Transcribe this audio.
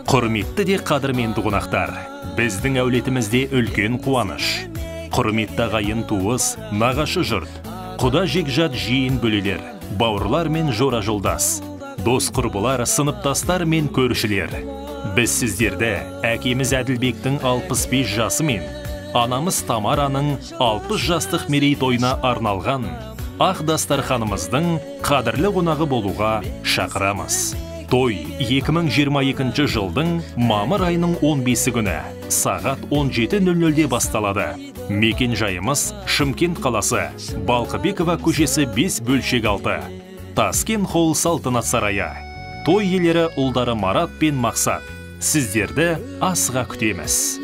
Құрметті де қадірменді қонақтар, біздің әулетімізде үлкен қуаныш. Құрметті ағайын туыс, нағашы жұрт, құда жекжат жиын бөлелер, бауырлар мен жора жолдас, дос құрбылар, сыныптастар мен көршілер. Біз сіздерді әкеміз Әділбектің 65 жасы мен анамыз Тамараның 60 жастық мерейтойына арналған ақ дастарханымыздың қадірлі қонағы болуға шақырамыз. Той 2022 жылдың мамыр айының 15 күні сағат 17:00-де басталады. Мекен жайымыз Шымкент қаласы, Балқыбекова көшесі 5 бөлшек 6. Таскен холл салтанат сарайы. Той иелері ұлдары Марат пен Мақсат. Сіздерді асыға күтеміз.